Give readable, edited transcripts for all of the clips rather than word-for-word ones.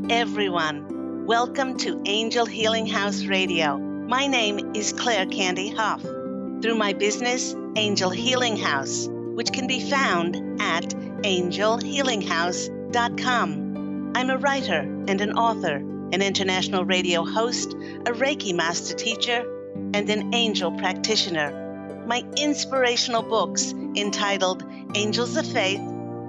everyone. Welcome to Angel Healing House Radio. My name is Claire Candy Hough. Through my business, Angel Healing House, which can be found at angelhealinghouse.com. I'm a writer and an author, an international radio host, a Reiki master teacher, and an angel practitioner. My inspirational books entitled Angels of Faith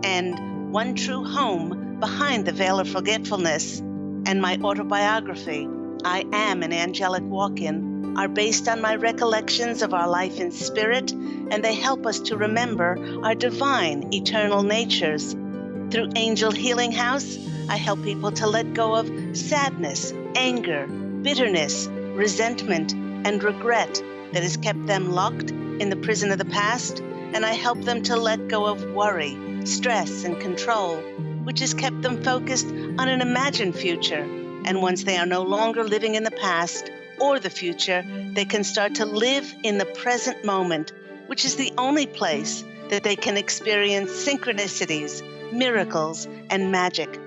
and One True Home Behind the Veil of Forgetfulness, and my autobiography, I Am an Angelic Walk-In, are based on my recollections of our life in spirit, and they help us to remember our divine, eternal natures. Through Angel Healing House, I help people to let go of sadness, anger, bitterness, resentment, and regret that has kept them locked in the prison of the past, and I help them to let go of worry, stress, and control, which has kept them focused on an imagined future. And once they are no longer living in the past or the future, they can start to live in the present moment, which is the only place that they can experience synchronicities, miracles, and magic.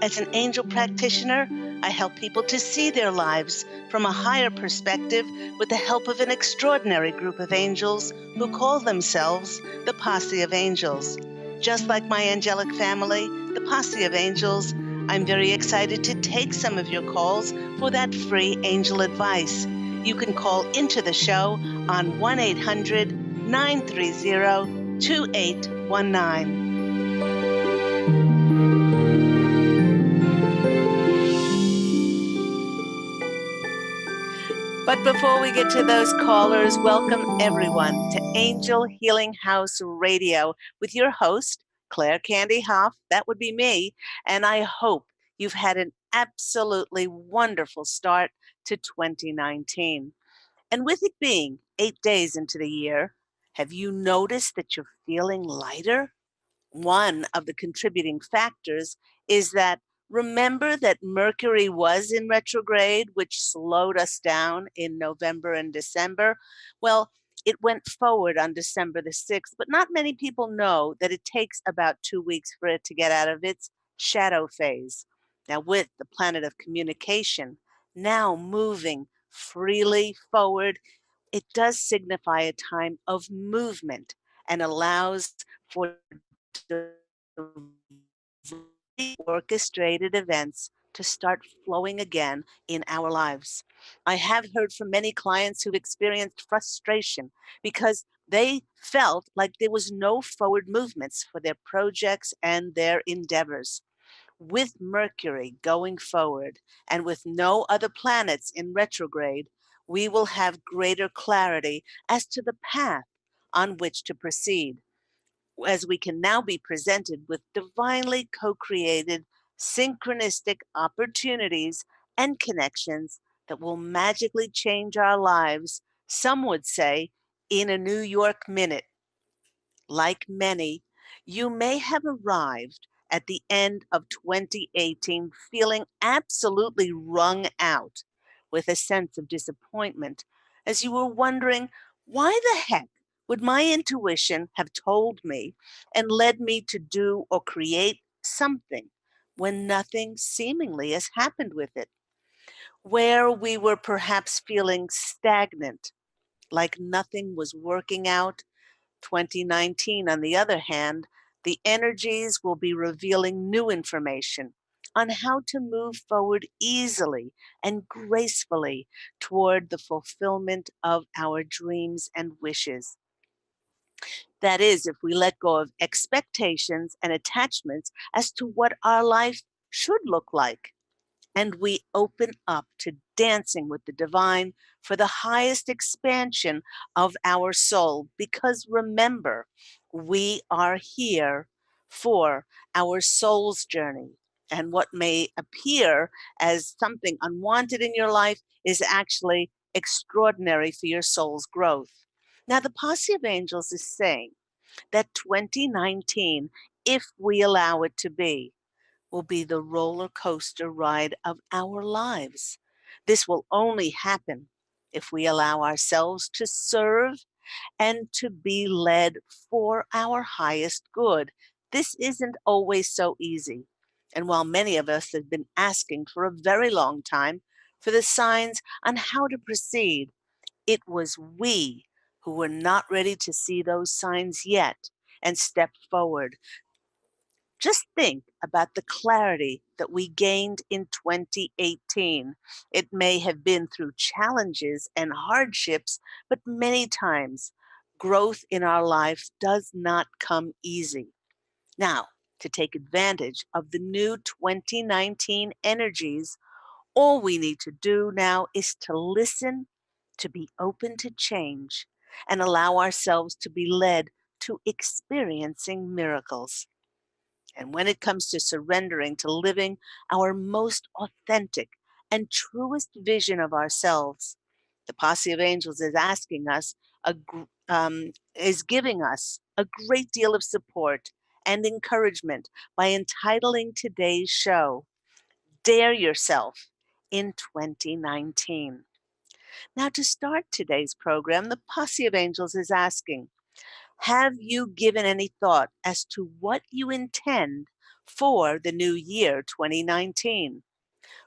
As an angel practitioner, I help people to see their lives from a higher perspective with the help of an extraordinary group of angels who call themselves the Posse of Angels. Just like my angelic family, the Posse of Angels, I'm very excited to take some of your calls for that free angel advice. You can call into the show on 1-800-930-2819. But before we get to those callers, welcome everyone to Angel Healing House Radio with your host, Claire Candy Hough. That would be me. And I hope you've had an absolutely wonderful start to 2019. And with it being 8 days into the year, have you noticed that you're feeling lighter? One of the contributing factors is that remember that Mercury was in retrograde, which slowed us down in November and December? Well, it went forward on December the 6th, but not many people know that it takes about 2 weeks for it to get out of its shadow phase. Now, with the planet of communication now moving freely forward, it does signify a time of movement and allows for orchestrated events to start flowing again in our lives. I have heard from many clients who've experienced frustration because they felt like there was no forward movements for their projects and their endeavors. With Mercury going forward and with no other planets in retrograde, we will have greater clarity as to the path on which to proceed, as we can now be presented with divinely co-created synchronistic opportunities and connections that will magically change our lives, some would say, in a New York minute. Like many, you may have arrived at the end of 2018 feeling absolutely wrung out with a sense of disappointment as you were wondering, why the heck would my intuition have told me and led me to do or create something when nothing seemingly has happened with it? Where we were perhaps feeling stagnant, like nothing was working out. 2019, on the other hand, the energies will be revealing new information on how to move forward easily and gracefully toward the fulfillment of our dreams and wishes. That is, if we let go of expectations and attachments as to what our life should look like, and we open up to dancing with the divine for the highest expansion of our soul. Because remember, we are here for our soul's journey. And what may appear as something unwanted in your life is actually extraordinary for your soul's growth. Now, the Posse of Angels is saying that 2019, if we allow it to be, will be the roller coaster ride of our lives. This will only happen if we allow ourselves to serve and to be led for our highest good. This isn't always so easy. And while many of us have been asking for a very long time for the signs on how to proceed, it was we who were not ready to see those signs yet and step forward. Just think about the clarity that we gained in 2018. It may have been through challenges and hardships, but many times growth in our lives does not come easy. Now, to take advantage of the new 2019 energies, all we need to do now is to listen, to be open to change, and allow ourselves to be led to experiencing miracles. And when it comes to surrendering to living our most authentic and truest vision of ourselves, the Posse of Angels is asking us, is giving us a great deal of support and encouragement by entitling today's show, Dare Yourself in 2019. Now, to start today's program, the Posse of Angels is asking, have you given any thought as to what you intend for the new year 2019?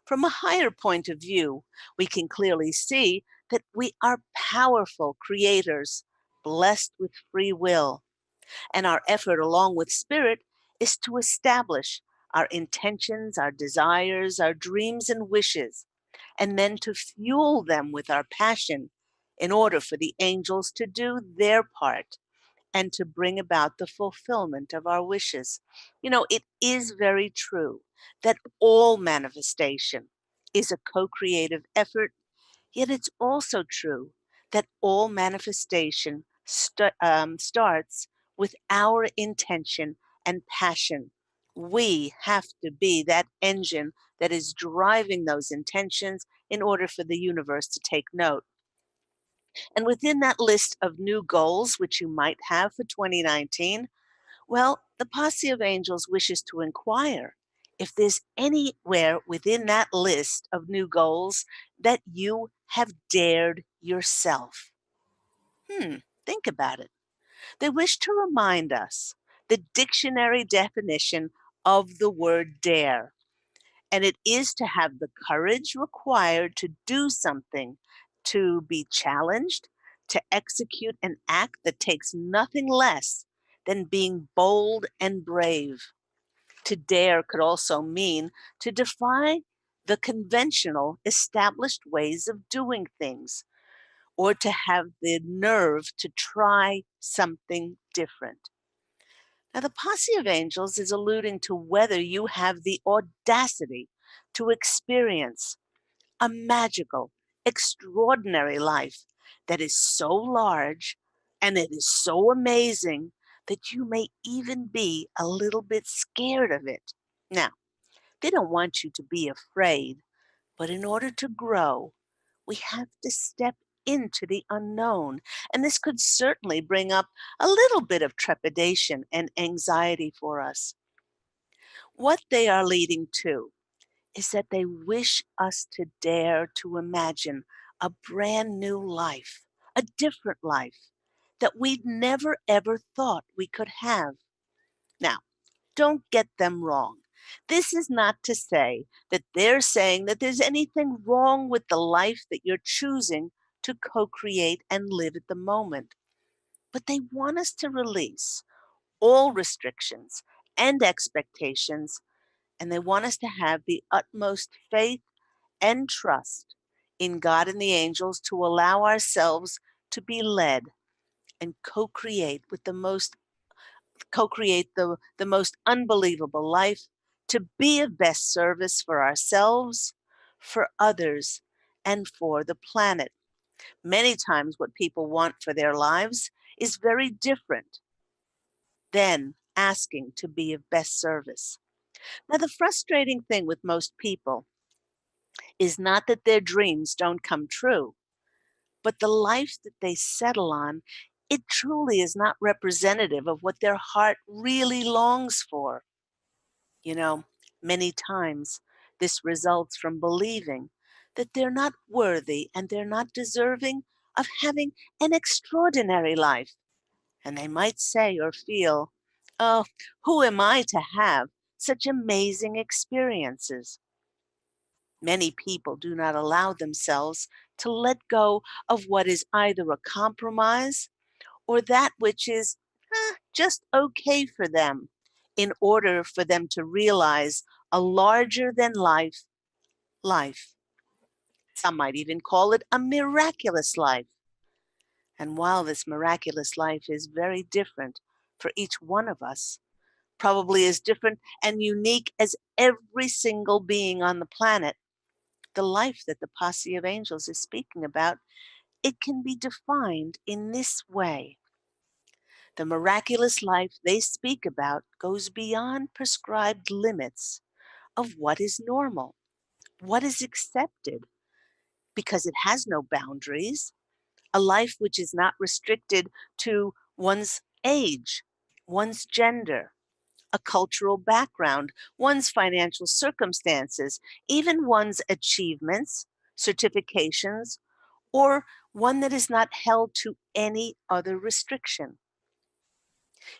From a higher point of view, we can clearly see that we are powerful creators, blessed with free will, and our effort, along with spirit, is to establish our intentions, our desires, our dreams, and wishes, and then to fuel them with our passion in order for the angels to do their part and to bring about the fulfillment of our wishes. It is very true that all manifestation is a co creative effort, yet it's also true that all manifestation starts with our intention and passion. We have to be that engine that is driving those intentions in order for the universe to take note. And within that list of new goals, which you might have for 2019, well, the Posse of Angels wishes to inquire if there's anywhere within that list of new goals that you have dared yourself. Think about it. They wish to remind us the dictionary definition of the word dare, and it is to have the courage required to do something, to be challenged, to execute an act that takes nothing less than being bold and brave. To dare could also mean to defy the conventional, established ways of doing things, or to have the nerve to try something different. Now, the Posse of Angels is alluding to whether you have the audacity to experience a magical, extraordinary life that is so large and it is so amazing that you may even be a little bit scared of it. Now, they don't want you to be afraid, but in order to grow, we have to step into the unknown. And this could certainly bring up a little bit of trepidation and anxiety for us. What they are leading to is that they wish us to dare to imagine a brand new life, a different life that we'd never ever thought we could have. Now, don't get them wrong. This is not to say that they're saying that there's anything wrong with the life that you're choosing to co create and live at the moment. But they want us to release all restrictions and expectations, and they want us to have the utmost faith and trust in God and the angels to allow ourselves to be led and co-create with the most co-create the most unbelievable life, to be of best service for ourselves, for others, and for the planet. Many times what people want for their lives is very different than asking to be of best service. Now, the frustrating thing with most people is not that their dreams don't come true, but the life that they settle on, it truly is not representative of what their heart really longs for. You know, many times this results from believing that they're not worthy and they're not deserving of having an extraordinary life. And they might say or feel, oh, who am I to have such amazing experiences. Many people do not allow themselves to let go of what is either a compromise or that which is just okay for them in order for them to realize a larger than life. Some might even call it a miraculous life. And while this miraculous life is very different for each one of us, probably as different and unique as every single being on the planet, the life that the Posse of Angels is speaking about, it can be defined in this way. The miraculous life they speak about goes beyond prescribed limits of what is normal, what is accepted, because it has no boundaries, a life which is not restricted to one's age, one's gender, a cultural background, one's financial circumstances, even one's achievements, certifications, or one that is not held to any other restriction.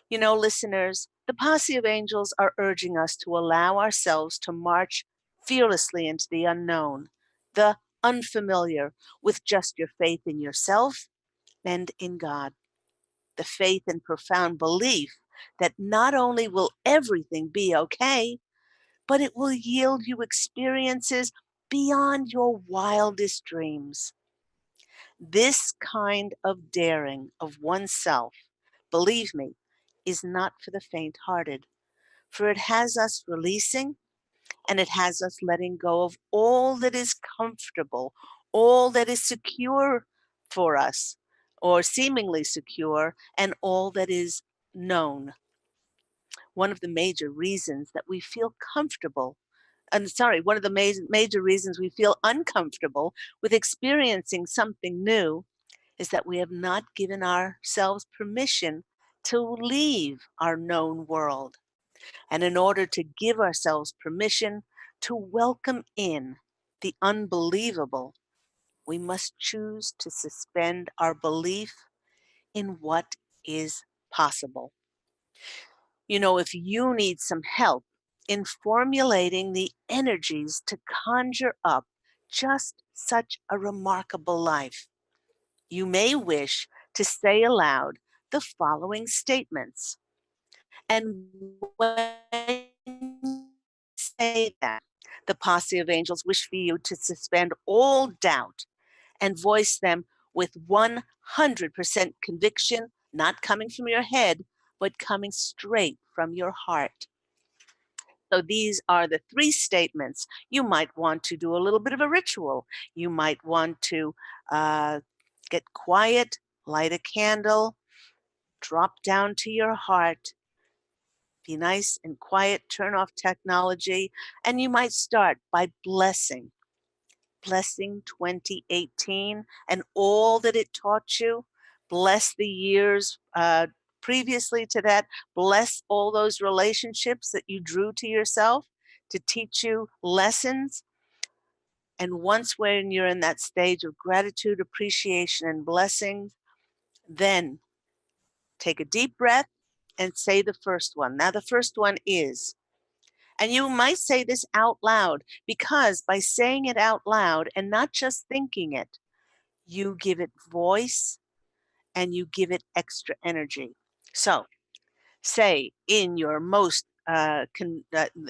You know, listeners, the Posse of Angels are urging us to allow ourselves to march fearlessly into the unknown, the unfamiliar, with just your faith in yourself and in God. The faith and profound belief that not only will everything be okay, but it will yield you experiences beyond your wildest dreams. This kind of daring of oneself, believe me, is not for the faint hearted, for it has us releasing and it has us letting go of all that is comfortable, all that is secure for us, or seemingly secure, and all that is known. One of the major reasons that we feel comfortable one of the major reasons we feel uncomfortable with experiencing something new is that we have not given ourselves permission to leave our known world. And in order to give ourselves permission to welcome in the unbelievable, we must choose to suspend our belief in what is possible. You know, if you need some help in formulating the energies to conjure up just such a remarkable life, you may wish to say aloud the following statements. And when you say that, the Posse of Angels wish for you to suspend all doubt and voice them with 100% conviction, not coming from your head, but coming straight from your heart. So these are the three statements. You might want to do a little bit of a ritual. You might want to uh, get quiet, light a candle, drop down to your heart, be nice and quiet, turn off technology, and you might start by blessing 2018 and all that it taught you. Bless the years previously to that. Bless all those relationships that you drew to yourself to teach you lessons. And once when you're in that stage of gratitude, appreciation, and blessing, then take a deep breath and say the first one. Now, the first one is, and you might say this out loud because by saying it out loud and not just thinking it, you give it voice and you give it extra energy. So say in your most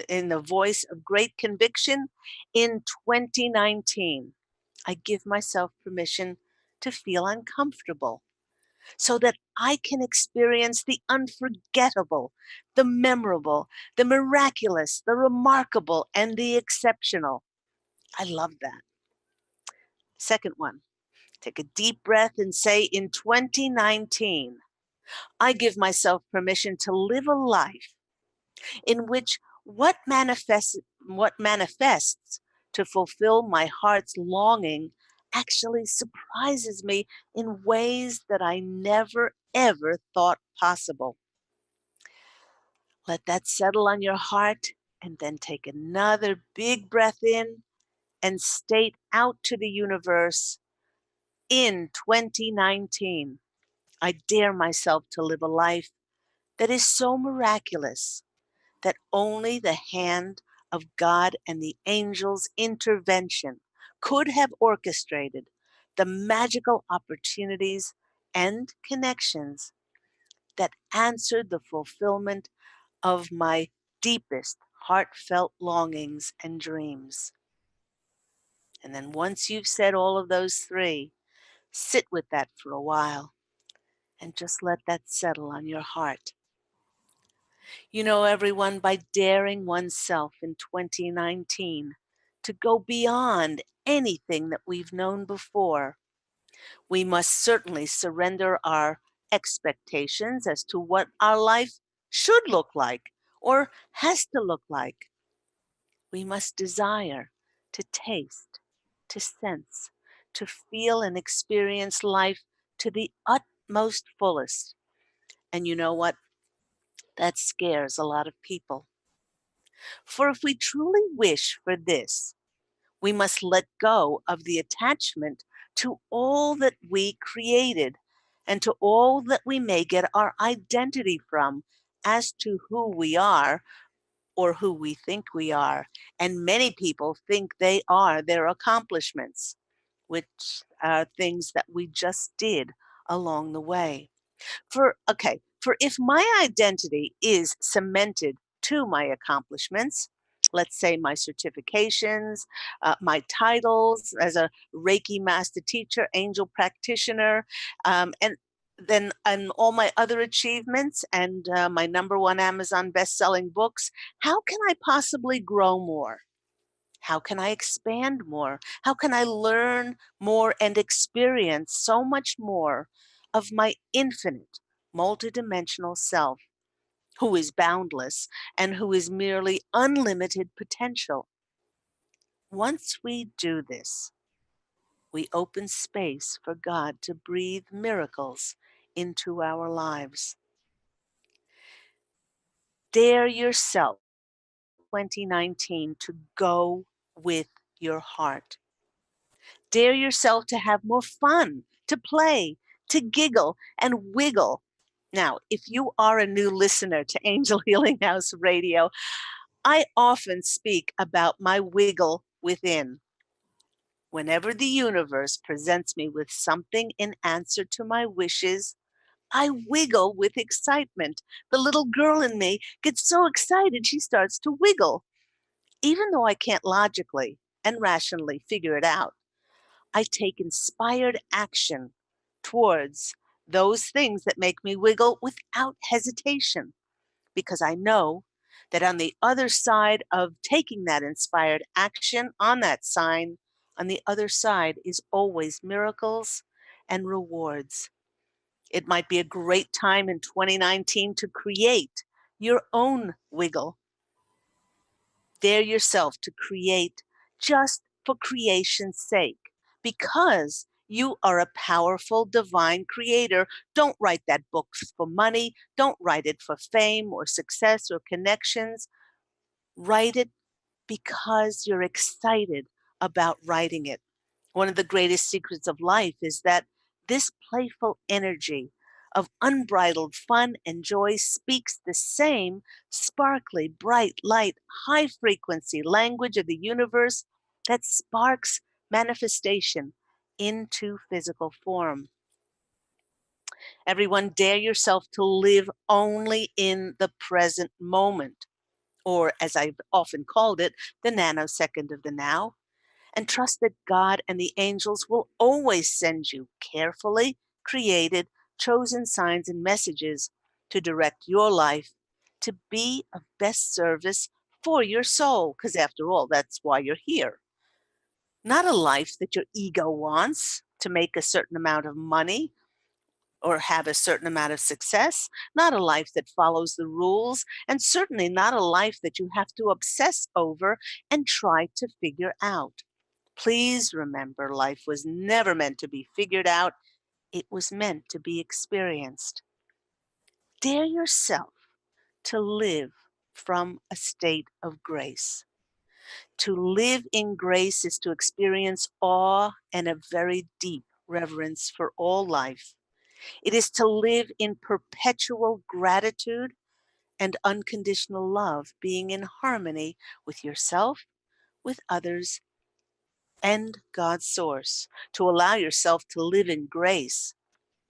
in the voice of great conviction, in 2019, I give myself permission to feel uncomfortable so that I can experience the unforgettable, the memorable, the miraculous, the remarkable, and the exceptional. I love that. Second one, take a deep breath and say, in 2019, I give myself permission to live a life in which what manifests to fulfill my heart's longing actually surprises me in ways that I never ever thought possible. Let that settle on your heart and then take another big breath in and state out to the universe, in 2019, I dare myself to live a life that is so miraculous that only the hand of God and the angels' intervention could have orchestrated the magical opportunities and connections that answered the fulfillment of my deepest heartfelt longings and dreams. And then once you've said all of those three, sit with that for a while and just let that settle on your heart. You know, everyone, by daring oneself in 2019 to go beyond anything that we've known before, we must certainly surrender our expectations as to what our life should look like or has to look like. We must desire to taste, to sense, to feel and experience life to the utmost fullest. And you know what? That scares a lot of people. For if we truly wish for this, we must let go of the attachment to all that we created and to all that we may get our identity from as to who we are or who we think we are. And many people think they are their accomplishments, which are things that we just did along the way. For if my identity is cemented to my accomplishments, let's say my certifications, my titles as a Reiki master teacher, angel practitioner, and all my other achievements and my number one Amazon best-selling books, how can I possibly grow more? How can I expand more? How can I learn more and experience so much more of my infinite, multidimensional self, who is boundless and who is merely unlimited potential? Once we do this, we open space for God to breathe miracles into our lives. Dare yourself, 2019, to go with your heart. Dare yourself to have more fun, to play, to giggle and wiggle. Now, if you are a new listener to Angel Healing House Radio, I often speak about my wiggle within. Whenever the universe presents me with something in answer to my wishes, I wiggle with excitement. The little girl in me gets so excited she starts to wiggle, even though I can't logically and rationally figure it out. I take inspired action towards those things that make me wiggle without hesitation, because I know that on the other side of taking that inspired action on that sign, on the other side is always miracles and rewards. It might be a great time in 2019 to create your own wiggle. Dare yourself to create just for creation's sake, because you are a powerful divine creator. Don't write that book for money. Don't write it for fame or success or connections. Write it because you're excited about writing it. One of the greatest secrets of life is that this playful energy of unbridled fun and joy speaks the same sparkly, bright, light, high frequency language of the universe that sparks manifestation into physical form. Everyone, dare yourself to live only in the present moment, or as I've often called it, the nanosecond of the now, and trust that God and the angels will always send you carefully created, chosen signs and messages to direct your life to be of best service for your soul, because after all, that's why you're here. Not a life that your ego wants to make a certain amount of money or have a certain amount of success, not a life that follows the rules, and certainly not a life that you have to obsess over and try to figure out. Please remember, life was never meant to be figured out. It was meant to be experienced. Dare yourself to live from a state of grace. To live in grace is to experience awe and a very deep reverence for all life. It is to live in perpetual gratitude and unconditional love, being in harmony with yourself, with others, and God's source. To allow yourself to live in grace,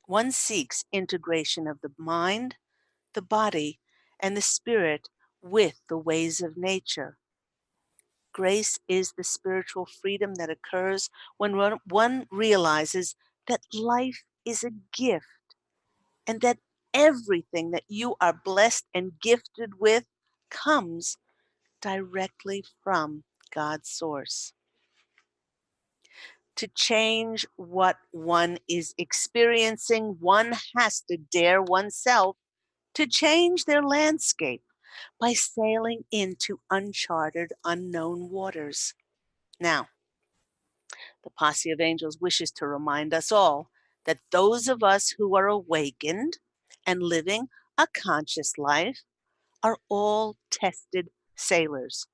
one seeks integration of the mind, the body, and the spirit with the ways of nature. Grace is the spiritual freedom that occurs when one realizes that life is a gift and that everything that you are blessed and gifted with comes directly from God's source. To change what one is experiencing, one has to dare oneself to change their landscape by sailing into uncharted, unknown waters. Now, the Posse of Angels wishes to remind us all that those of us who are awakened and living a conscious life are all tested sailors.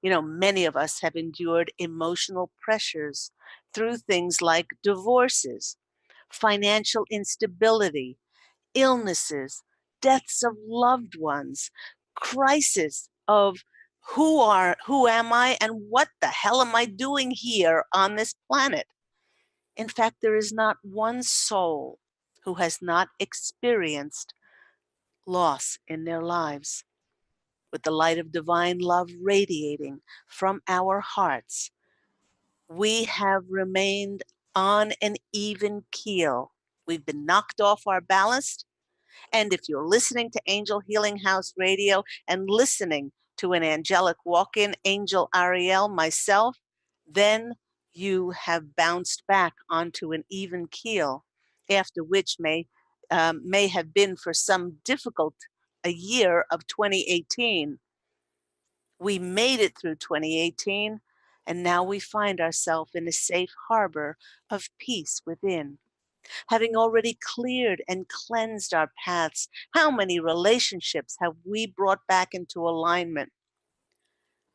Many of us have endured emotional pressures through things like divorces, financial instability, illnesses, deaths of loved ones, crisis of who am I and what the hell am I doing here on this planet? In fact, there is not one soul who has not experienced loss in their lives. With the light of divine love radiating from our hearts, we have remained on an even keel. We've been knocked off our ballast. And if you're listening to Angel Healing House Radio and listening to an angelic walk-in, Angel Ariel, myself, then you have bounced back onto an even keel, after which may have been for some difficult a year of 2018. We made it through 2018, and now we find ourselves in a safe harbor of peace within. Having already cleared and cleansed our paths, how many relationships have we brought back into alignment?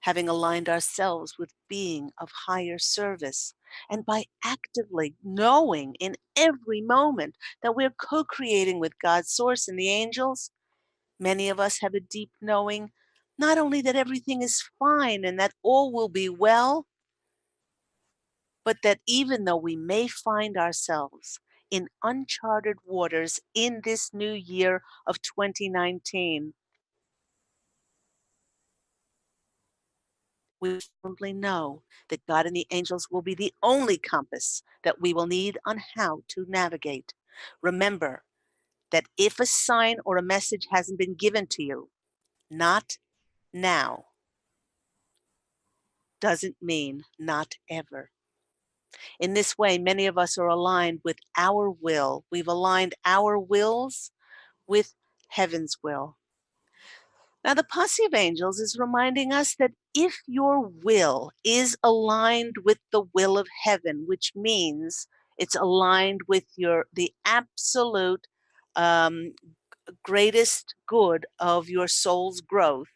Having aligned ourselves with being of higher service, and by actively knowing in every moment that we're co-creating with God's source and the angels, many of us have a deep knowing, not only that everything is fine and that all will be well, but that even though we may find ourselves in uncharted waters in this new year of 2019, we firmly know that God and the angels will be the only compass that we will need on how to navigate. Remember that if a sign or a message hasn't been given to you, not now, doesn't mean not ever. In this way, many of us are aligned with our will. We've aligned our wills with heaven's will. Now, the Posse of Angels is reminding us that if your will is aligned with the will of heaven, which means it's aligned with the absolute um, greatest good of your soul's growth,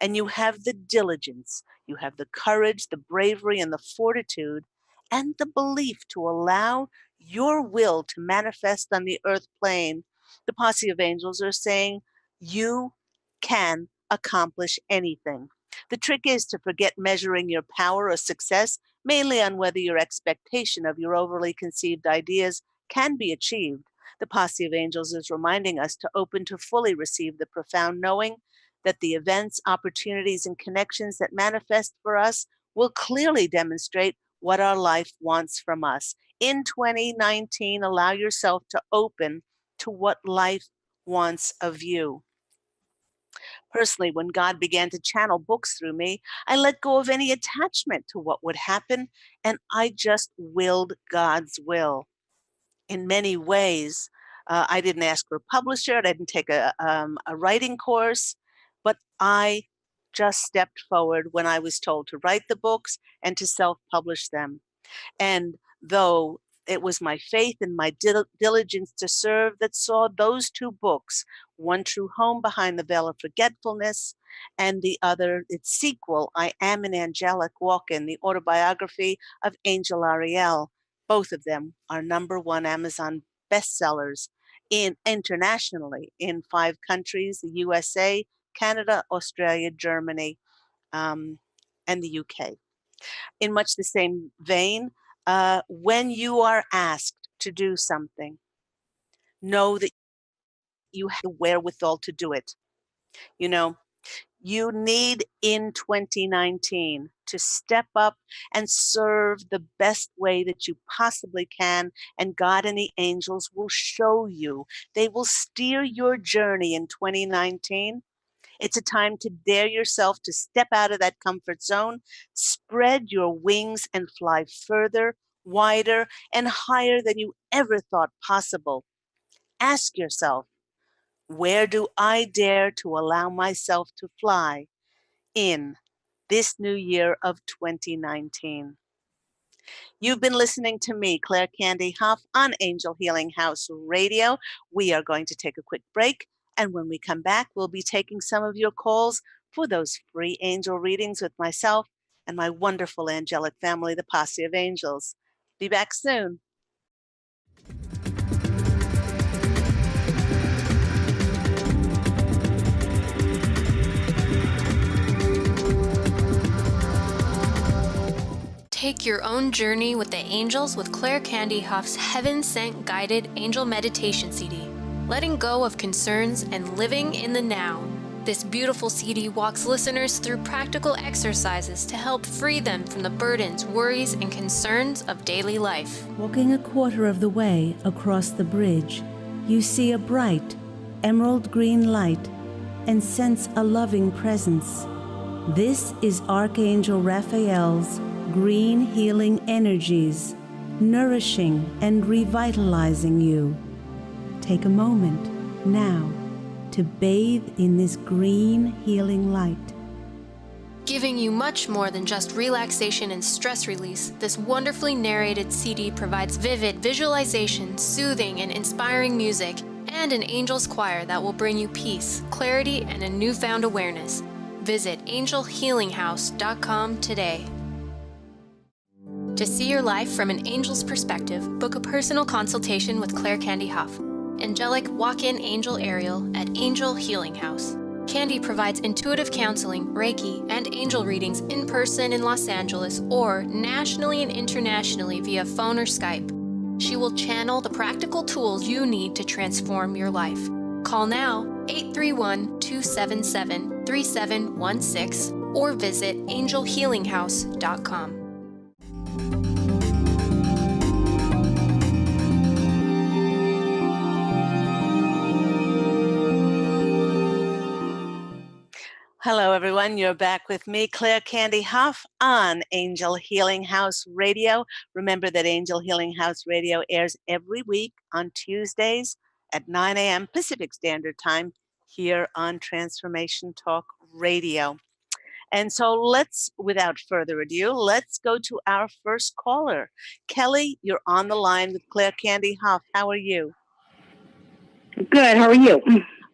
and you have the diligence, you have the courage, the bravery, and the fortitude, and the belief to allow your will to manifest on the earth plane, the Posse of Angels are saying you can accomplish anything. The trick is to forget measuring your power or success mainly on whether your expectation of your overly conceived ideas can be achieved. The Posse of Angels is reminding us to open to fully receive the profound knowing that the events, opportunities, and connections that manifest for us will clearly demonstrate what our life wants from us. In 2019, allow yourself to open to what life wants of you. Personally, when God began to channel books through me, I let go of any attachment to what would happen, and I just willed God's will. In many ways, I didn't ask for a publisher, I didn't take a writing course, but I just stepped forward when I was told to write the books and to self-publish them. And though it was my faith and my diligence to serve that saw those two books, One True Home Behind the Veil of Forgetfulness, and the other, its sequel, I Am an Angelic Walk-In, the autobiography of Angel Ariel. Both of them are #1 Amazon bestsellers internationally in 5 countries: the USA, Canada, Australia, Germany, and the UK. In much the same vein, when you are asked to do something, know that you have the wherewithal to do it. You know, you need in 2019 to step up and serve the best way that you possibly can, and God and the angels will show you. They will steer your journey in 2019. It's a time to dare yourself to step out of that comfort zone, spread your wings, and fly further, wider, and higher than you ever thought possible. Ask yourself, where do I dare to allow myself to fly in this new year of 2019? You've been listening to me, Claire Candy Hough, on Angel Healing House Radio. We are going to take a quick break, and when we come back, we'll be taking some of your calls for those free angel readings with myself and my wonderful angelic family, the Posse of Angels. Be back soon. Take your own journey with the angels with Claire Candy Hough's Heaven Sent Guided Angel Meditation CD, letting go of concerns and living in the now. This beautiful CD walks listeners through practical exercises to help free them from the burdens, worries, and concerns of daily life. Walking a quarter of the way across the bridge, you see a bright, emerald green light and sense a loving presence. This is Archangel Raphael's green healing energies, nourishing and revitalizing you. Take a moment now to bathe in this green healing light. Giving you much more than just relaxation and stress release, this wonderfully narrated CD provides vivid visualization, soothing and inspiring music, and an angel's choir that will bring you peace, clarity, and a newfound awareness. Visit angelhealinghouse.com today. To see your life from an angel's perspective, book a personal consultation with Claire Candy Hough, angelic walk-in angel Ariel at Angel Healing House. Candy provides intuitive counseling, Reiki, and angel readings in person in Los Angeles or nationally and internationally via phone or Skype. She will channel the practical tools you need to transform your life. Call now 831-277-3716 or visit angelhealinghouse.com. Hello, everyone. You're back with me, Claire Candy Hough, on Angel Healing House Radio. Remember that Angel Healing House Radio airs every week on Tuesdays at 9 a.m. Pacific Standard Time here on Transformation Talk Radio. And so without further ado, let's go to our first caller. Kelly, you're on the line with Claire Candy Hough. How are you? Good. How are you?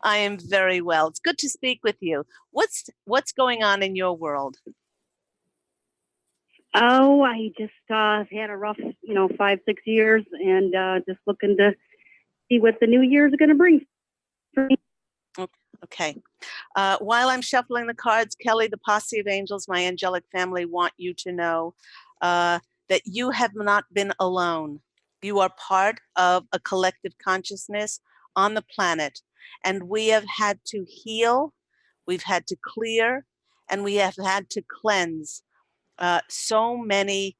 I am very well. It's good to speak with you. What's going on in your world? Oh, I just had a rough, 5-6 years, and just looking to see what the new year's going to bring for me. Okay. While I'm shuffling the cards, Kelly, the Posse of Angels, my angelic family, want you to know that you have not been alone. You are part of a collective consciousness on the planet, and we have had to heal, we've had to clear, and we have had to cleanse so many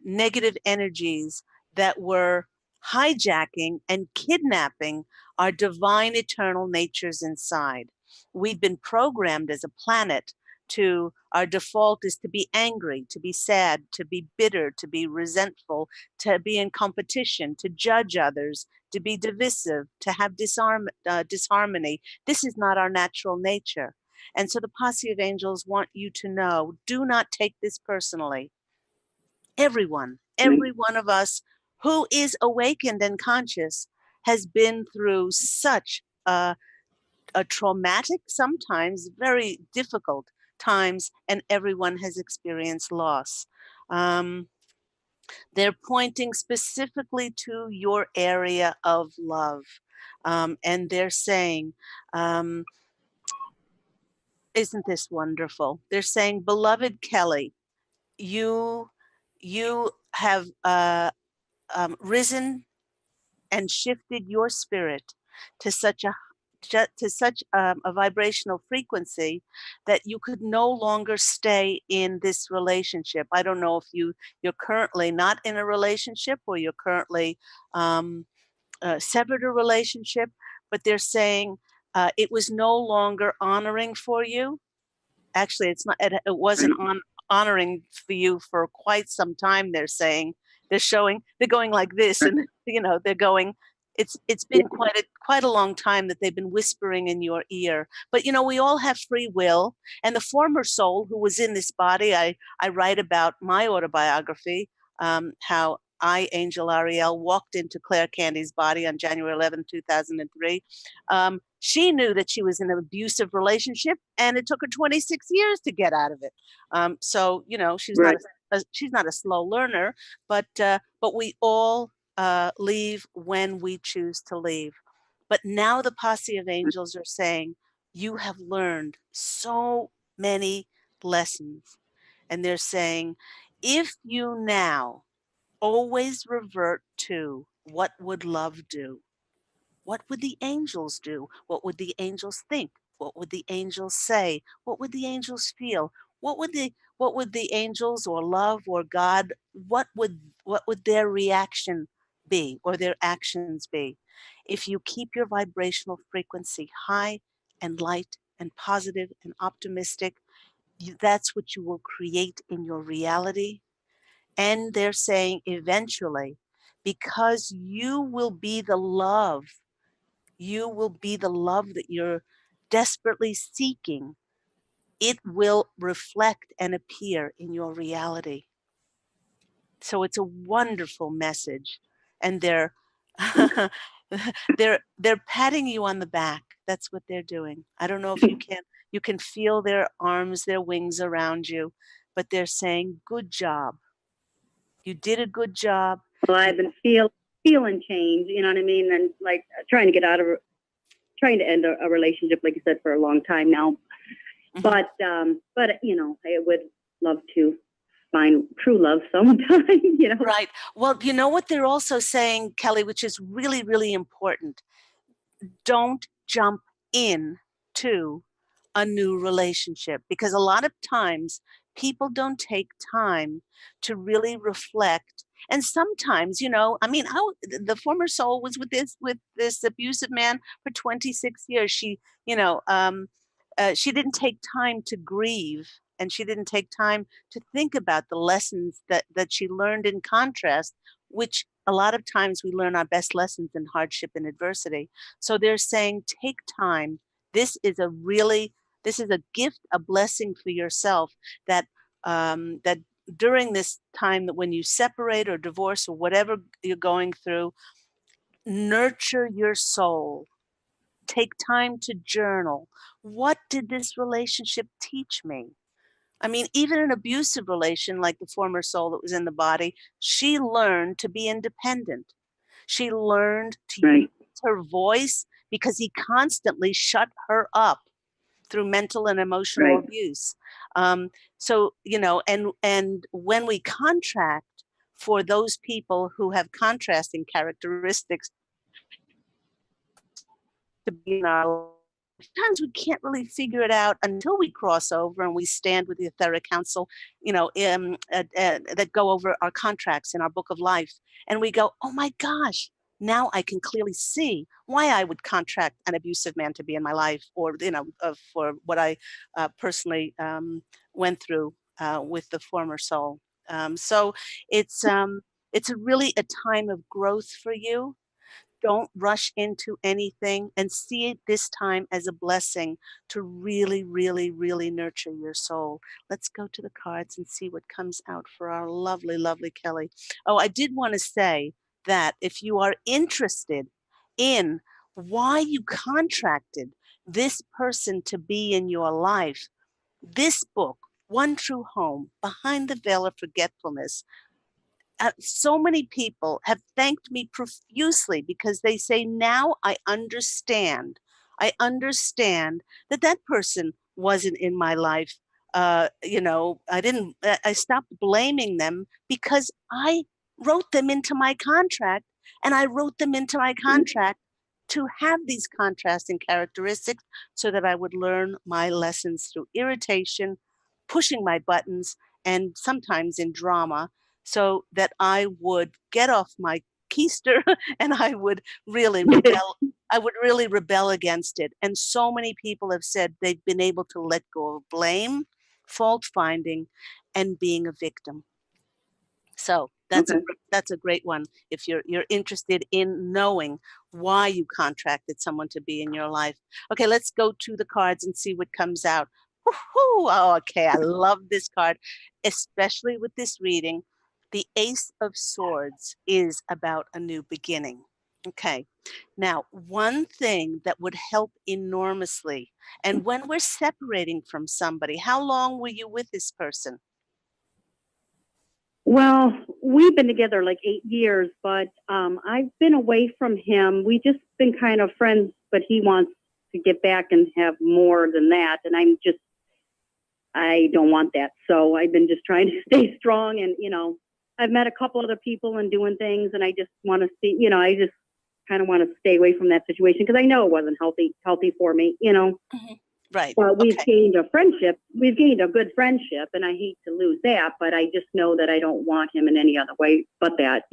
negative energies that were hijacking and kidnapping our divine eternal natures inside. We've been programmed as a planet to, our default is to be angry, to be sad, to be bitter, to be resentful, to be in competition, to judge others, to be divisive, to have disharmony. This is not our natural nature. And so the Posse of Angels want you to know, do not take this personally. Every one of us who is awakened and conscious has been through such a traumatic, sometimes very difficult times, and everyone has experienced loss. They're pointing specifically to your area of love. And they're saying, isn't this wonderful? They're saying, beloved Kelly, you you have risen and shifted your spirit to such a vibrational frequency that you could no longer stay in this relationship. I don't know if you're currently not in a relationship, or you're currently severed a relationship, but they're saying it was no longer honoring for you. Actually, it's not. It wasn't honoring for you for quite some time. They're saying, they're showing, they're going like this, and they're going. It's Yeah. been quite a long time that they've been whispering in your ear. But we all have free will, and the former soul who was in this body. I write about my autobiography, how I, Angel Ariel, walked into Claire Candy's body on January 11th, 2003. She knew that she was in an abusive relationship, and it took her 26 years to get out of it. So she's Right. she's not a slow learner, but we all leave when we choose to leave. But now the Posse of Angels are saying, you have learned so many lessons, and they're saying, if you now always revert to what would love do, what would the angels do? What would the angels think? What would the angels say? What would the angels feel? What would the angels, or love, or God, what would their reaction be, or their actions be? If you keep your vibrational frequency high and light and positive and optimistic, that's what you will create in your reality. And they're saying, eventually, because you will be the love that you're desperately seeking, it will reflect and appear in your reality. So it's a wonderful message. And they're they're patting you on the back. That's what they're doing. I don't know if you can feel their arms, their wings around you, but they're saying, good job. You did a good job. Well, I've been feeling change, you know what I mean? And like trying to end a relationship, like you said, for a long time now. Mhm. But I would love to find true love sometime, Right. Well, you know what they're also saying, Kelly, which is really, really important. Don't jump in to a new relationship, because a lot of times people don't take time to really reflect. And sometimes, I mean, the former soul was with this abusive man for 26 years. She didn't take time to grieve, and she didn't take time to think about the lessons that she learned in contrast, which a lot of times we learn our best lessons in hardship and adversity. So they're saying, take time. This is a gift, a blessing for yourself, that during this time, that when you separate or divorce or whatever you're going through, nurture your soul. Take time to journal. What did this relationship teach me? I mean, even an abusive relation like the former soul that was in the body, she learned to be independent. She learned to use Right. her voice, because he constantly shut her up through mental and emotional Right. abuse. And when we contract for those people who have contrasting characteristics to be in our life, sometimes we can't really figure it out until we cross over and we stand with the etheric council, that go over our contracts in our book of life. And we go, oh my gosh, now I can clearly see why I would contract an abusive man to be in my life, or, for what I personally went through with the former soul. So it's really a time of growth for you. Don't rush into anything, and see it this time as a blessing to really, really, really nurture your soul. Let's go to the cards and see what comes out for our lovely, lovely Kelly. Oh, I did want to say that if you are interested in why you contracted this person to be in your life, this book, One True Home, Behind the Veil of Forgetfulness, so many people have thanked me profusely because they say, now I understand. I understand that that person wasn't in my life. I didn't, I stopped blaming them because I wrote them into my contract, and I wrote them into my contract to have these contrasting characteristics so that I would learn my lessons through irritation, pushing my buttons, and sometimes in drama, so that I would get off my keister and I would really rebel. I would really rebel against it. And so many people have said they've been able to let go of blame, fault finding, and being a victim. So Okay. that's a great one if you're interested in knowing why you contracted someone to be in your life. Okay, let's go to the cards and see what comes out. Woo-hoo! Oh, okay, I love this card, especially with this reading. The Ace of Swords is about a new beginning. Okay, now one thing that would help enormously, and when we're separating from somebody, how long were you with this person? Well, we've been together like 8 years, but I've been away from him. We just been kind of friends, but he wants to get back and have more than that, and I don't want that. So I've been just trying to stay strong, and I've met a couple other people and doing things, and I just want to see, I just kind of want to stay away from that situation because I know it wasn't healthy for me. Mhm. Right. But we've Okay. gained a friendship. We've gained a good friendship, and I hate to lose that. But I just know that I don't want him in any other way but that.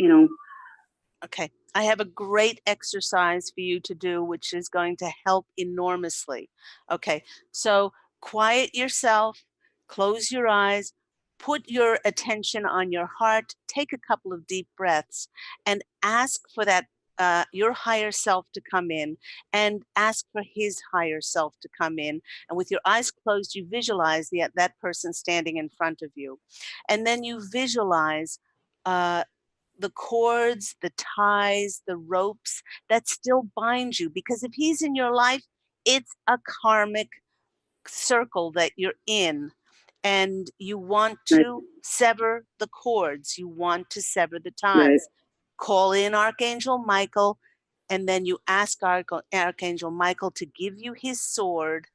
Okay. I have a great exercise for you to do, which is going to help enormously. Okay. So quiet yourself, close your eyes, put your attention on your heart, take a couple of deep breaths, and ask for that. Your higher self to come in, and ask for his higher self to come in. And with your eyes closed, you visualize that person standing in front of you. And then you visualize uh, the cords, the ties, the ropes that still bind you. Because if he's in your life, it's a karmic circle that you're in. And you want Right. to sever the cords, you want to sever the Right. ties. Call in Archangel Michael, and then you ask Archangel Michael to give you his sword.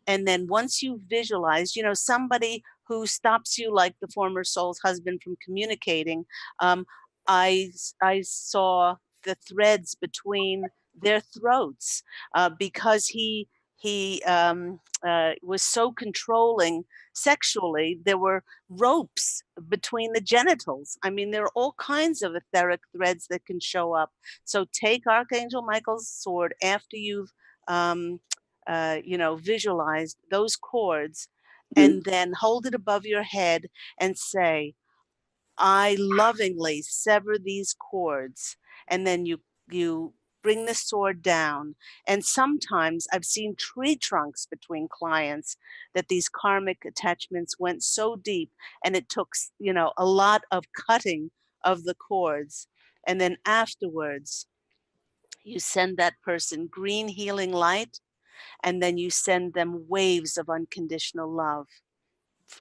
And then once you visualize, somebody who stops you, like the former soul's husband, from communicating, um, I saw the threads between their throats, because he was so controlling sexually. There were ropes between the genitals. I mean, there are all kinds of etheric threads that can show up. So take Archangel Michael's sword after you've um, visualized those chords, Mhm. and then hold it above your head and say, I lovingly sever these chords. And then you bring the sword down. And sometimes I've seen tree trunks between clients, that these karmic attachments went so deep, and it took, a lot of cutting of the cords. And then afterwards, you send that person green healing light, and then you send them waves of unconditional love,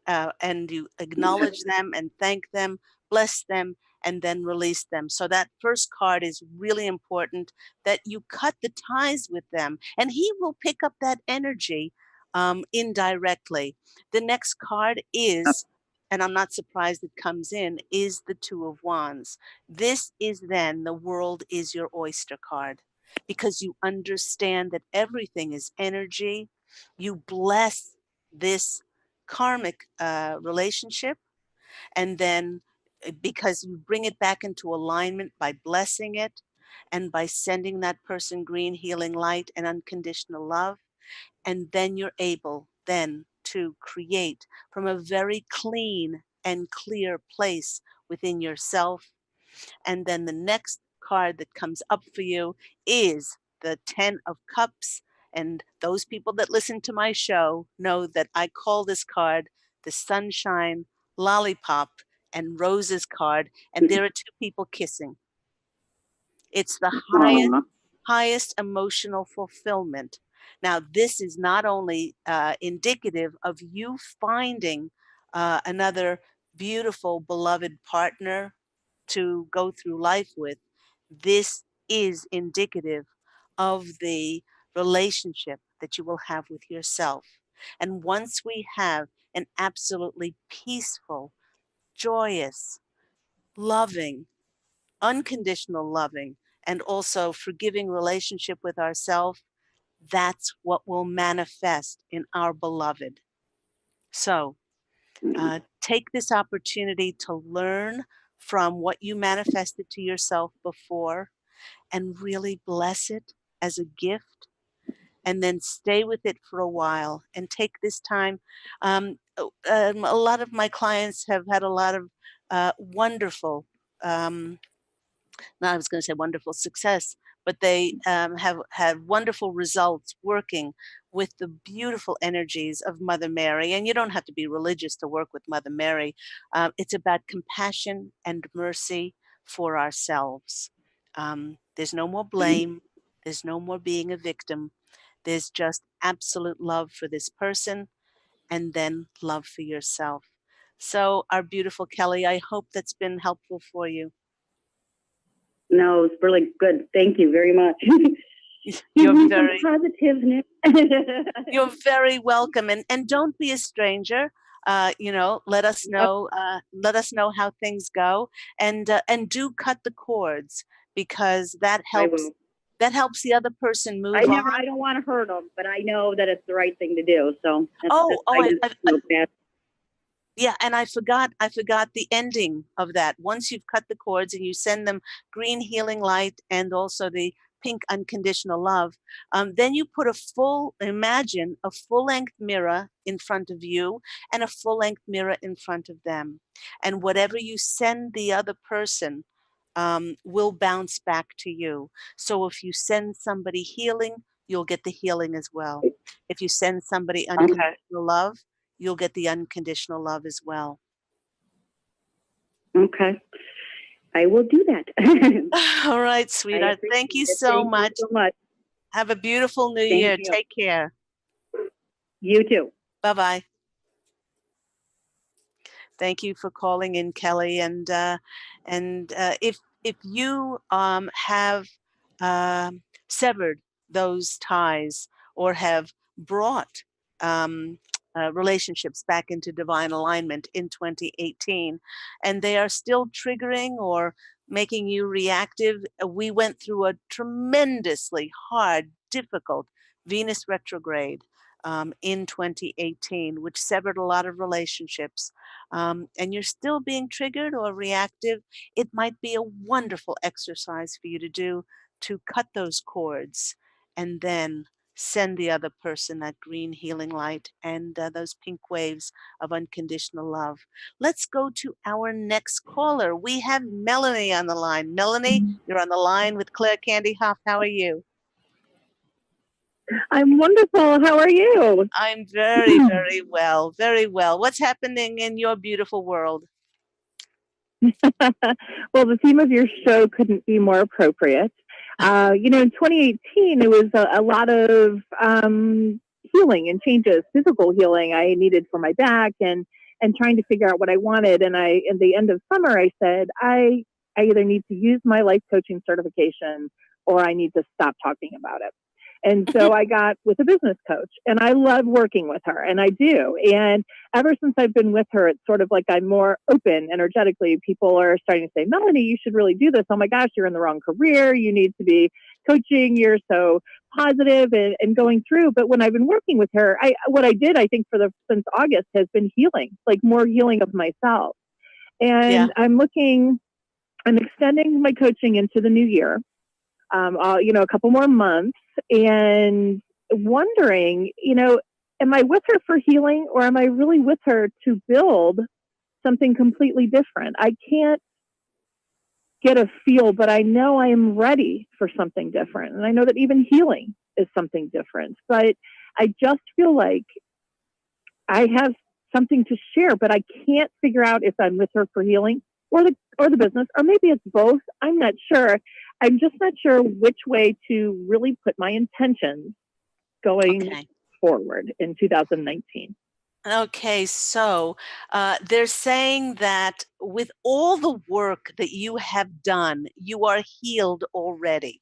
and you acknowledge them and thank them, bless them, and then release them. So that first card is really important, that you cut the ties with them, and he will pick up that energy indirectly. The next card is, and I'm not surprised it comes in, is the Two of Wands. This is then the world is your oyster card, because you understand that everything is energy. You bless this karmic relationship, and then because you bring it back into alignment by blessing it and by sending that person green healing light and unconditional love, and then you're able then to create from a very clean and clear place within yourself. And then the next card that comes up for you is the 10 of Cups. And those people that listen to my show know that I call this card the Sunshine, Lollipop, and Roses card. And there are two people kissing. It's the Aw. highest emotional fulfillment. Now, this is not only indicative of you finding another beautiful, beloved partner to go through life with, this is indicative of the relationship that you will have with yourself. And once we have an absolutely peaceful, joyous, loving, unconditional loving, and also forgiving relationship with ourselves, that's what will manifest in our beloved. So take this opportunity to learn from what you manifested to yourself before and really bless it as a gift, and then stay with it for a while and take this time. A lot of my clients have had a lot of wonderful now I was going to say wonderful success, but they have had wonderful results working with the beautiful energies of Mother Mary. And you don't have to be religious to work with Mother Mary. It's about compassion and mercy for ourselves. There's no more blame. There's no more being a victim. There's just absolute love for this person and then love for yourself. So, our beautiful Kelly, I hope that's been helpful for you. No, it's really good. Thank you very much. Give You're me very some positiveness. You're very welcome, and don't be a stranger. Let us Yep, know. Let us know how things go, and do cut the cords because that I helps. will. That helps the other person move on. I don't want to hurt them, but I know that it's the right thing to do. So Oh, oh, I just feel bad. yeah, and I forgot the ending of that. Once you've cut the cords and you send them green healing light and also the pink unconditional love, then you put imagine a full-length mirror in front of you and a full-length mirror in front of them. And whatever you send the other person will bounce back to you. So if you send somebody healing, you'll get the healing as well. If you send somebody Okay. unconditional love, you'll get the unconditional love as well. Okay. I will do that. All right, I sweetheart. appreciate Thank you it. so Thank you much. so much. Have a beautiful new Thank year. you. Take care. You too. Bye bye. Thank you for calling in, Kelly. And if you have severed those ties or have brought relationships back into divine alignment in 2018, and they are still triggering or making you reactive, we went through a tremendously hard, difficult Venus retrograde in 2018, which severed a lot of relationships, and you're still being triggered or reactive, it might be a wonderful exercise for you to do to cut those cords and then send the other person that green healing light and those pink waves of unconditional love. Let's go to our next caller. We have Melanie on the line. Melanie, you're on the line with Claire Candy Hough. How are you? I'm wonderful. How are you? I'm very, very well, very well. What's happening in your beautiful world? Well, the theme of your show couldn't be more appropriate. In 2018, it was a lot of healing and changes, physical healing I needed for my back, and trying to figure out what I wanted. And in the end of summer, I said, I either need to use my life coaching certification or I need to stop talking about it. And so I got with a business coach, and I love working with her, and I do. And ever since I've been with her, it's sort of like I'm more open energetically. People are starting to say, Melanie, you should really do this. Oh my gosh, you're in the wrong career. You need to be coaching. You're so positive and going through. But when I've been working with her, what I did, I think since August has been healing, like more healing of myself. Yeah. And I'm extending my coaching into the new year. A couple more months, and wondering, am I with her for healing, or am I really with her to build something completely different? I can't get a feel, but I know I am ready for something different. And I know that even healing is something different, but I just feel like I have something to share, but I can't figure out if I'm with her for healing or the business, or maybe it's both. I'm not sure. I'm just not sure which way to really put my intentions going Okay. forward in 2019. Okay, so they're saying that with all the work that you have done, you are healed already.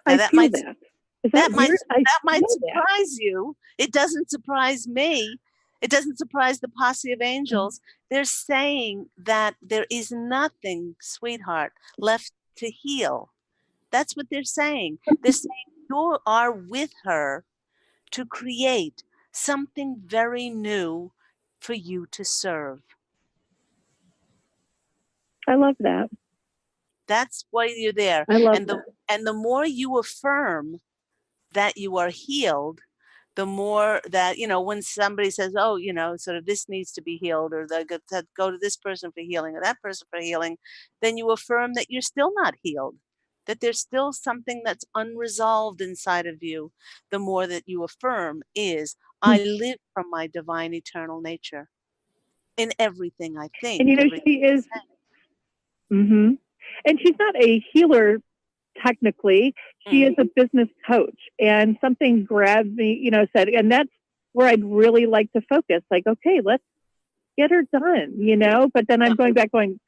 Now I feel that. Is that that might weird? I that might feel that. surprise you. It doesn't surprise me. It doesn't surprise the Posse of Mhm. Angels. They're saying that there is nothing, sweetheart, left to heal. That's what they're saying. They're saying you are with her to create something very new for you to serve. I love that. That's why you're there. I love And the that. and the more you affirm that you are healed, the more that, when somebody says, oh, sort of this needs to be healed, or they go to this person for healing or that person for healing, then you affirm that you're still not healed, that there's still something that's unresolved inside of you. The more that you affirm is, I live from my divine eternal nature in everything I And think, you know, everything she I is, say. hmm and she's not a healer technically. She is Mm, a business coach, and something grabbed me, said, and that's where I'd really like to focus. Like, okay, let's get her done. But then yeah, I'm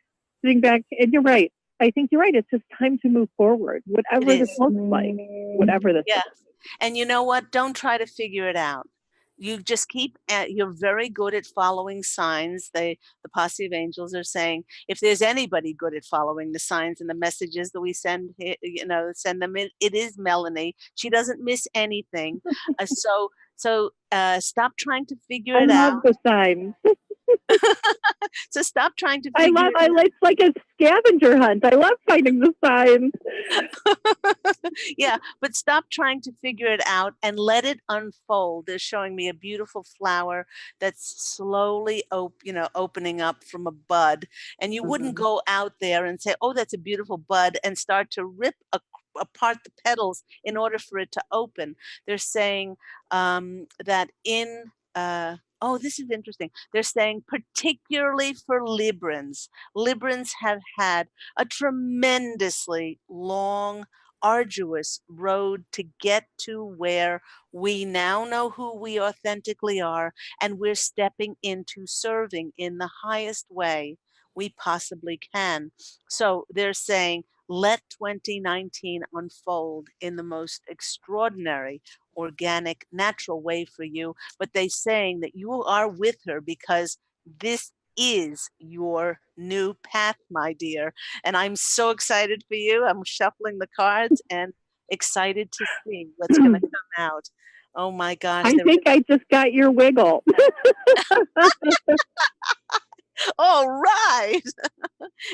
sitting back, and you're right. I think you're right. It's just time to move forward, it whatever this is. looks like, whatever this Yeah. looks And you know what? Don't try to figure it out. You just keep at, you're very good at following signs. The Posse of Angels are saying if there's anybody good at following the signs and the messages that we send them in, it is Melanie. She doesn't miss anything. So stop trying to figure like. I it love out. the signs. So stop trying to figure it It's like a scavenger hunt. I love finding the signs. Yeah, but stop trying to figure it out and let it unfold. They're showing me a beautiful flower that's slowly opening up from a bud. And you wouldn't go out there and say, "Oh, that's a beautiful bud," and start to rip apart the petals in order for it to open. They're saying that in oh, this is interesting. They're saying particularly for Librans. Librans have had a tremendously long, arduous road to get to where we now know who we authentically are, and we're stepping into serving in the highest way we possibly can. So they're saying, let 2019 unfold in the most extraordinary, organic, natural way for you. But they're saying that you are with her because this is your new path, my dear. And I'm so excited for you. I'm shuffling the cards and excited to see what's going to come out. Oh my gosh, I think I just got your wiggle. all right.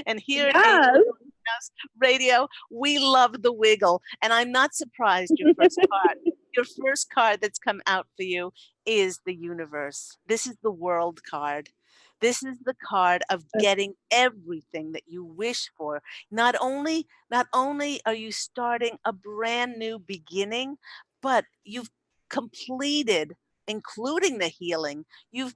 And here at Yes. Angel House Radio, we love the wiggle. And I'm not surprised your first card that's come out for you is the universe. This is the world card. This is the card of getting everything that you wish for. Not only are you starting a brand new beginning, but you've completed, including the healing. You've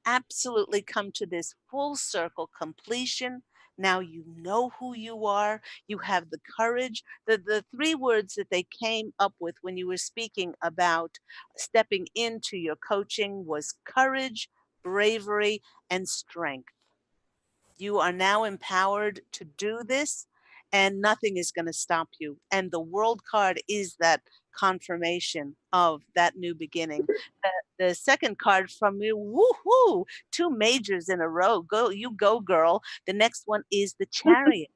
absolutely come to this full circle completion. Now you know who you are. You have the courage. The three words that they came up with when you were speaking about stepping into your coaching was courage, bravery, and strength. You are now empowered to do this, and nothing is going to stop you. And the world card is that confirmation of that new beginning. The second card from you, woohoo, two majors in a row. Go, you go, girl. The next one is the chariot.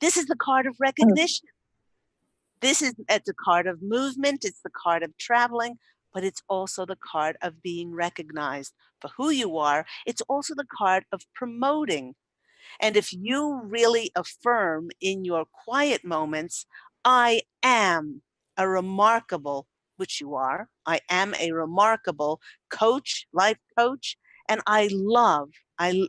This is the card of recognition. It's a card of movement, it's the card of traveling, but it's also the card of being recognized for who you are. It's also the card of promoting. And if you really affirm in your quiet moments, I am a remarkable, which you are, I am a remarkable coach, life coach, and I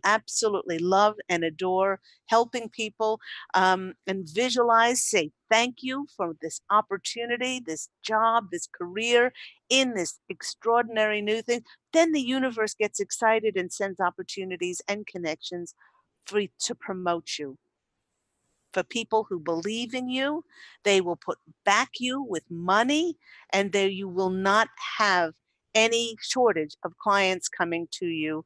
absolutely love and adore helping people and visualize, say thank you for this opportunity, this job, this career in this extraordinary new thing. Then the universe gets excited and sends opportunities and connections to promote you. For people who believe in you, they will back you with money, and there you will not have any shortage of clients coming to you,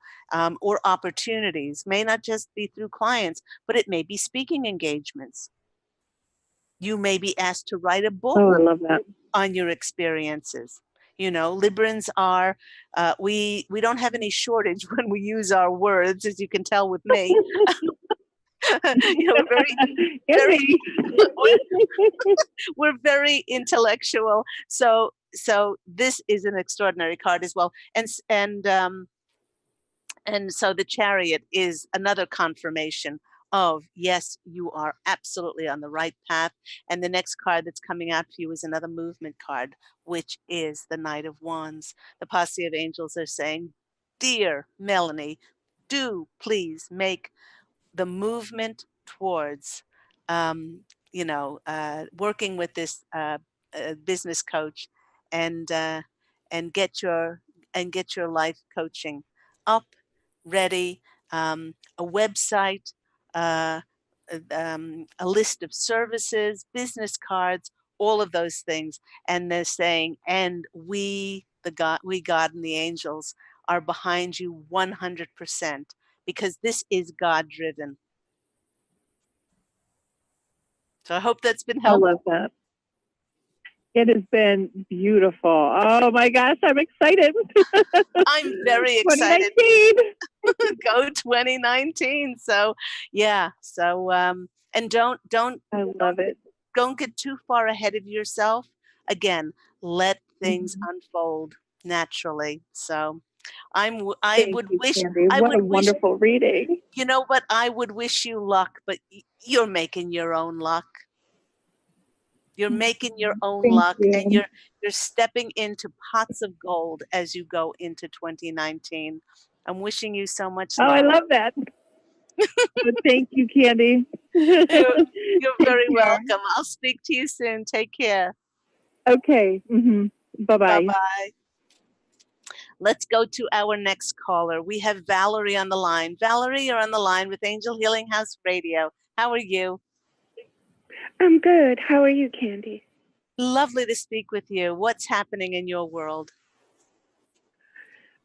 or opportunities. May not just be through clients, but it may be speaking engagements. You may be asked to write a book Oh, I love that. on your experiences. You know, Librans are, we don't have any shortage when we use our words, as you can tell with me. You know, we're very, And very, me. we're very intellectual. So this is an extraordinary card as well. And so the Chariot is another confirmation of, yes, you are absolutely on the right path. And the next card that's coming out for you is another movement card, which is the Knight of Wands. The Posse of Angels are saying, dear Melanie, do please make the movement towards, um, working with this business coach, and and get your and get your life coaching up, ready, a website, uh, a list of services, business cards, all of those things. And they're saying, and God and the angels are behind you 100%, because this is God driven. So I hope that's been I love helpful. that. It has been beautiful. Oh my gosh, I'm excited. I'm very excited. 2019. Go 2019. So yeah. So and I love it. don't get too far ahead of yourself. Again, let things Mhm. unfold naturally. So Thank you, Candy. I What would a wish, wonderful reading. you know what, I would wish you luck, but you're making your own luck. You're making your own Thank luck, and you. you're stepping into pots of gold as you go into 2019. I'm wishing you so much Oh, I luck. love that. But thank you, Candy. You're, you're Take very care. welcome. I'll speak to you soon. Take care. Okay. Bye Bye bye. bye. Let's go to our next caller. We have Valerie on the line. Valerie, you're on the line with Angel Healing House Radio. How are you? I'm good. How are you, Candy? Lovely to speak with you. What's happening in your world?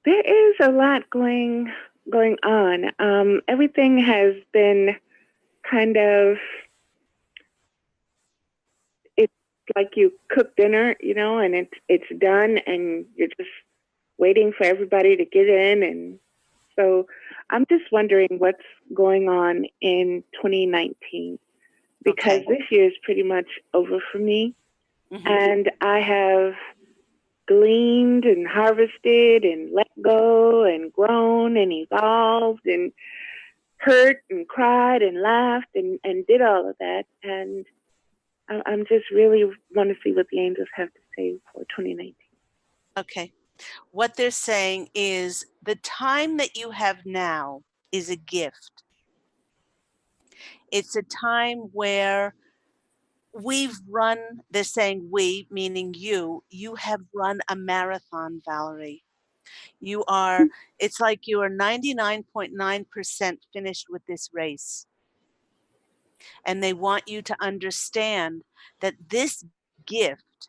There is a lot going on. Everything has been kind of, it's like you cook dinner, and it's done, and you're just waiting for everybody to get in, and so I'm just wondering what's going on in 2019, because Okay. this year is pretty much over for me, Hmm. and I have gleaned and harvested and let go and grown and evolved and hurt and cried and laughed and did all of that. And I'm just really want to see what the angels have to say for 2019. Okay. What they're saying is the time that you have now is a gift. It's a time where they're saying we, meaning you have run a marathon, Valerie. It's like you are 99.9% finished with this race. And they want you to understand that this gift,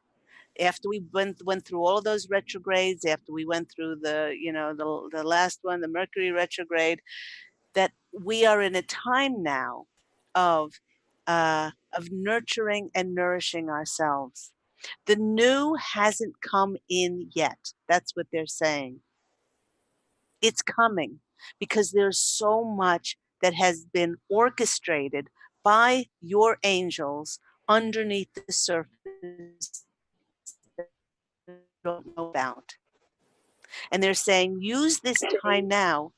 after we went through all of those retrogrades, after we went through the last one, the Mercury retrograde, that we are in a time now of nurturing and nourishing ourselves. The new hasn't come in yet. That's what they're saying. It's coming because there's so much that has been orchestrated by your angels underneath the surface that we don't know about. And they're saying, use this time now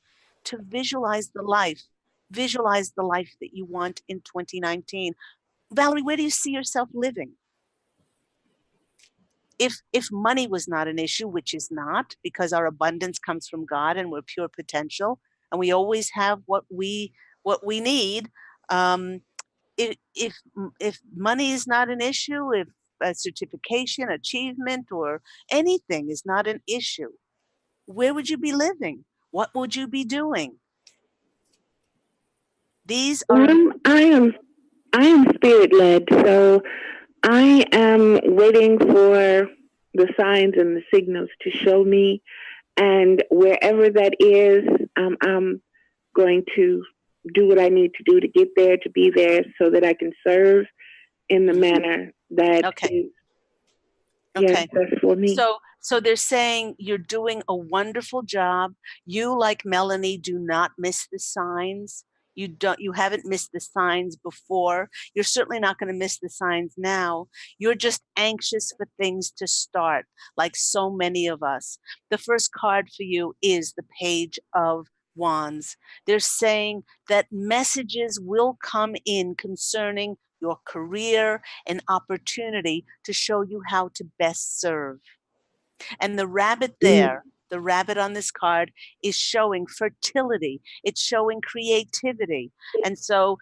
to visualize the life that you want in 2019. Valerie, where do you see yourself living? If money was not an issue, which is not, because our abundance comes from God and we're pure potential and we always have what we need. Um, if money is not an issue, if a certification, achievement, or anything is not an issue, where would you be living? What would you be doing? These are Um, I am I am spirit led, so I am waiting for the signs and the signals to show me. And wherever that is, I'm going to do what I need to do to get there, to be there, so that I can serve in the manner that Okay. is, yes, that's for me. So they're saying you're doing a wonderful job. You, like Melanie, do not miss the signs. You haven't missed the signs before. You're certainly not going to miss the signs now. You're just anxious for things to start, like so many of us. The first card for you is the Page of Wands. They're saying that messages will come in concerning your career and opportunity to show you how to best serve. And the rabbit there, the rabbit on this card, is showing fertility. It's showing creativity. And so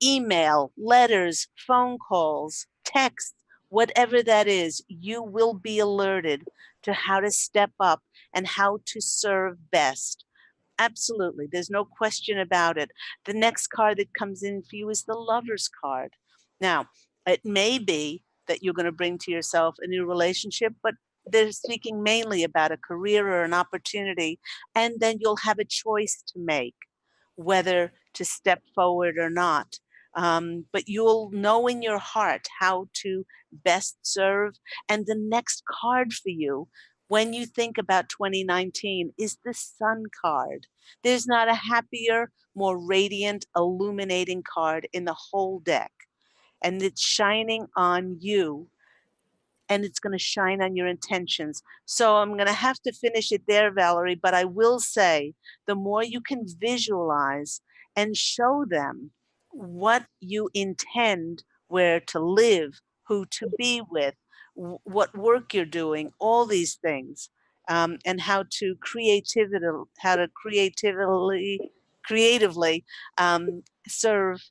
email, letters, phone calls, texts, whatever that is, you will be alerted to how to step up and how to serve best. Absolutely. There's no question about it. The next card that comes in for you is the Lover's card. Now, it may be that you're going to bring to yourself a new relationship, but they're speaking mainly about a career or an opportunity, and then you'll have a choice to make whether to step forward or not. But you'll know in your heart how to best serve. And the next card for you, when you think about 2019, is the Sun card. There's not a happier, more radiant, illuminating card in the whole deck. And it's shining on you, and it's going to shine on your intentions. So I'm going to have to finish it there, Valerie, but I will say the more you can visualize and show them what you intend, where to live, who to be with, what work you're doing, all these things, and how to creatively serve,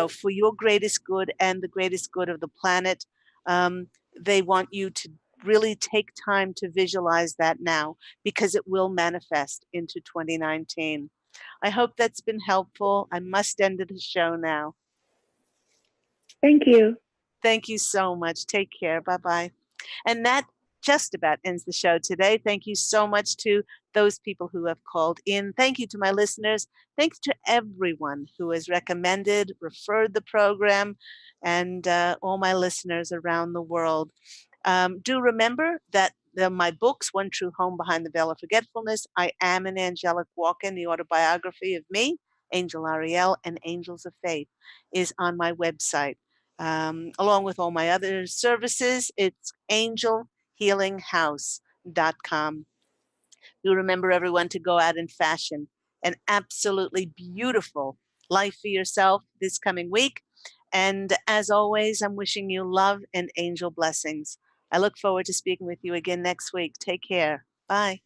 for your greatest good and the greatest good of the planet. Um, they want you to really take time to visualize that now, because it will manifest into 2019. I hope that's been helpful. I must end the show now. Thank you. Thank you so much. Take care. Bye bye. And that just about ends the show today. Thank you so much to those people who have called in. Thank you to my listeners. Thanks to everyone who has recommended, referred the program, and all my listeners around the world. Do remember that my books, One True Home Behind the Veil of Forgetfulness, I Am an Angelic Walk-In, the autobiography of me, Angel Ariel, and Angels of Faith, is on my website. Along with all my other services, it's angelhealinghouse.com. Do remember, everyone, to go out and fashion an absolutely beautiful life for yourself this coming week. And as always, I'm wishing you love and angel blessings. I look forward to speaking with you again next week. Take care. Bye.